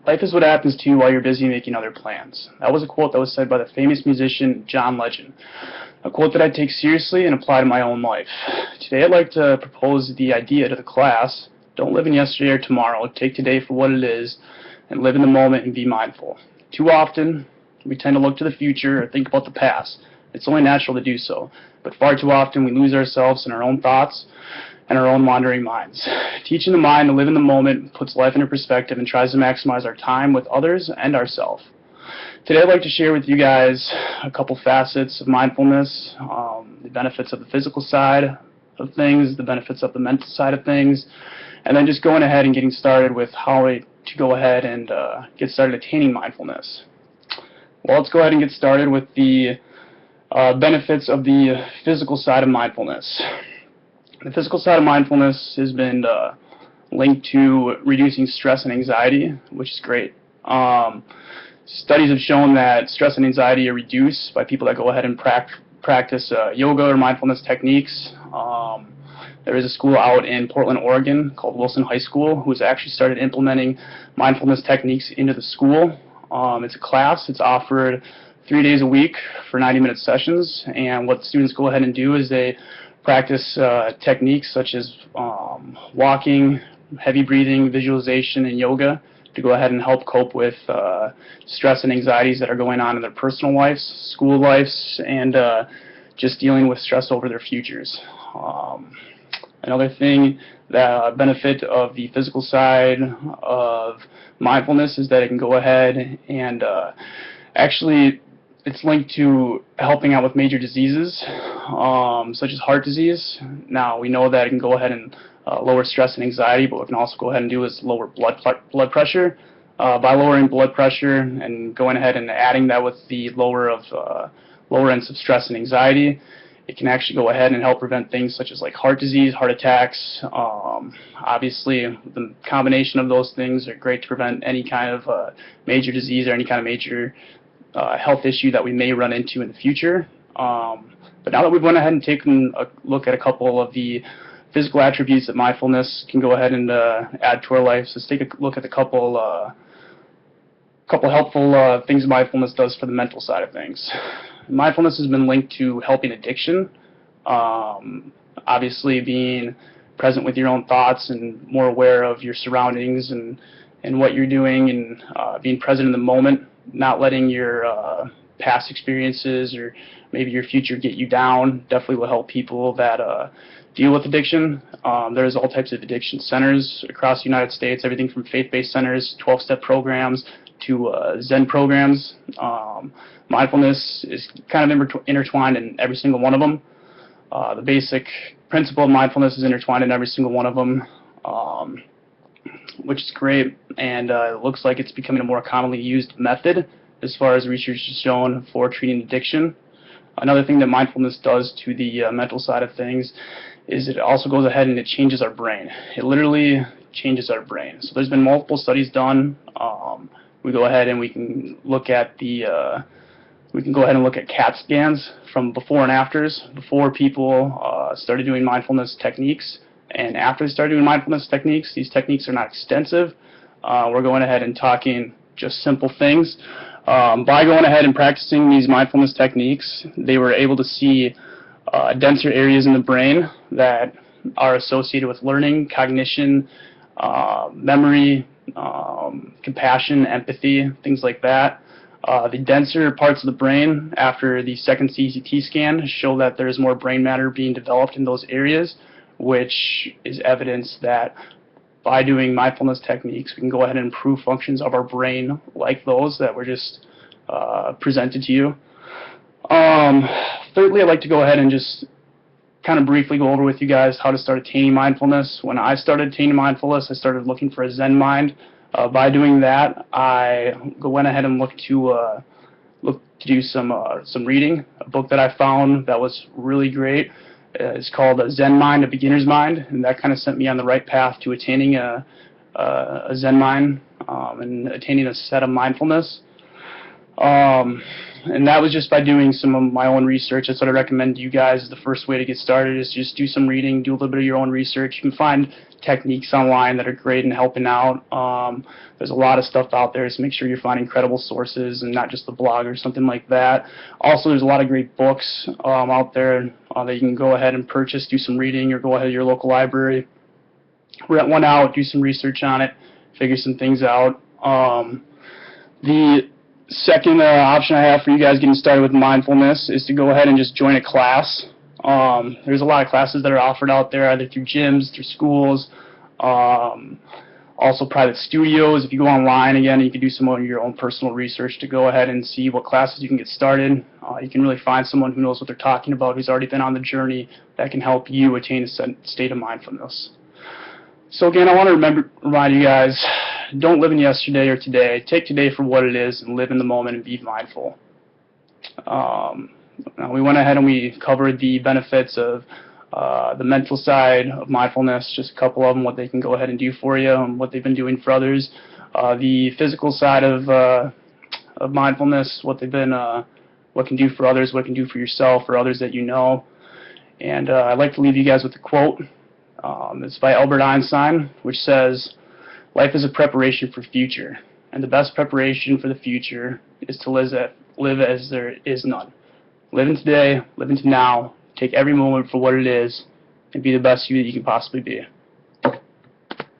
Life is what happens to you while you're busy making other plans. That was a quote that was said by the famous musician John Legend. A quote that I take seriously and apply to my own life. Today I'd like to propose the idea to the class: don't live in yesterday or tomorrow. Take today for what it is and live in the moment and be mindful. Too often we tend to look to the future or think about the past. It's only natural to do so, but far too often we lose ourselves in our own thoughts and our own wandering minds. Teaching the mind to live in the moment puts life into perspective and tries to maximize our time with others and ourselves. Today I'd like to share with you guys a couple facets of mindfulness, the benefits of the physical side of things, the benefits of the mental side of things, and then just going ahead and getting started with how to go ahead and get started attaining mindfulness. Well, let's go ahead and get started with the benefits of the physical side of mindfulness. The physical side of mindfulness has been linked to reducing stress and anxiety, which is great. Studies have shown that stress and anxiety are reduced by people that go ahead and practice yoga or mindfulness techniques. There is a school out in Portland, Oregon called Wilson High School who's actually started implementing mindfulness techniques into the school. It's a class. It's offered 3 days a week for 90-minute sessions, and what students go ahead and do is they practice techniques such as walking, heavy breathing, visualization, and yoga to go ahead and help cope with stress and anxieties that are going on in their personal lives, school lives, and just dealing with stress over their futures. Another thing, the benefit of the physical side of mindfulness is that it can go ahead and actually it's linked to helping out with major diseases such as heart disease. Now, we know that it can go ahead and lower stress and anxiety, but what it can also go ahead and do is lower blood pressure. By lowering blood pressure and going ahead and adding that with the lower ends of stress and anxiety, it can actually go ahead and help prevent things such as like heart disease, heart attacks. Obviously, the combination of those things are great to prevent any kind of major disease or any kind of major health issue that we may run into in the future. But now that we've went ahead and taken a look at a couple of the physical attributes that mindfulness can go ahead and add to our lives, let's take a look at a couple helpful things mindfulness does for the mental side of things. Mindfulness has been linked to helping addiction. Obviously, being present with your own thoughts and more aware of your surroundings and what you're doing, and being present in the moment, not letting your past experiences or maybe your future get you down, definitely will help people that deal with addiction. There's all types of addiction centers across the United States, everything from faith-based centers, 12-step programs, to Zen programs. Mindfulness is kind of intertwined in every single one of them. The basic principle of mindfulness is intertwined in every single one of them, which is great, and it looks like it's becoming a more commonly used method as far as research has shown for treating addiction. Another thing that mindfulness does to the mental side of things is it also goes ahead and it changes our brain. It literally changes our brain. So there's been multiple studies done. We go ahead and we can look at CAT scans from before and afters. Before people started doing mindfulness techniques, and after they started doing mindfulness techniques, these techniques are not extensive. We're going ahead and talking just simple things. By going ahead and practicing these mindfulness techniques, they were able to see denser areas in the brain that are associated with learning, cognition, memory, compassion, empathy, things like that. The denser parts of the brain after the second CT scan show that there's more brain matter being developed in those areas, which is evidence that by doing mindfulness techniques, we can go ahead and improve functions of our brain like those that were just presented to you. Thirdly, I'd like to go ahead and just kind of briefly go over with you guys how to start attaining mindfulness. When I started attaining mindfulness, I started looking for a Zen mind. By doing that, I went ahead and looked to do some reading. A book that I found that was really great is called Zen Mind, A Beginner's Mind, and that kind of sent me on the right path to attaining a Zen mind and attaining a set of mindfulness. And that was just by doing some of my own research. That's what I recommend to you guys. The first way to get started is just do some reading, do a little bit of your own research. You can find techniques online that are great in helping out. There's a lot of stuff out there, so make sure you're finding credible sources and not just the blog or something like that. Also, there's a lot of great books out there that you can go ahead and purchase, do some reading, or go ahead to your local library, rent one out, do some research on it, figure some things out. The second option I have for you guys getting started with mindfulness is to go ahead and just join a class. There's a lot of classes that are offered out there, either through gyms, through schools, also private studios. If you go online, again, you can do some of your own personal research to go ahead and see what classes you can get started. You can really find someone who knows what they're talking about, who's already been on the journey, that can help you attain a state of mindfulness. So again, I want to remind you guys, don't live in yesterday or today. Take today for what it is and live in the moment and be mindful. We went ahead and we covered the benefits of the mental side of mindfulness, just a couple of them, what they can go ahead and do for you and what they've been doing for others. The physical side of mindfulness, what they've been, what can do for others, what can do for yourself or others that you know. And I'd like to leave you guys with a quote. It's by Albert Einstein, which says, "Life is a preparation for future, and the best preparation for the future is to live as there is none." Live in today, live into now, take every moment for what it is, and be the best you that you can possibly be.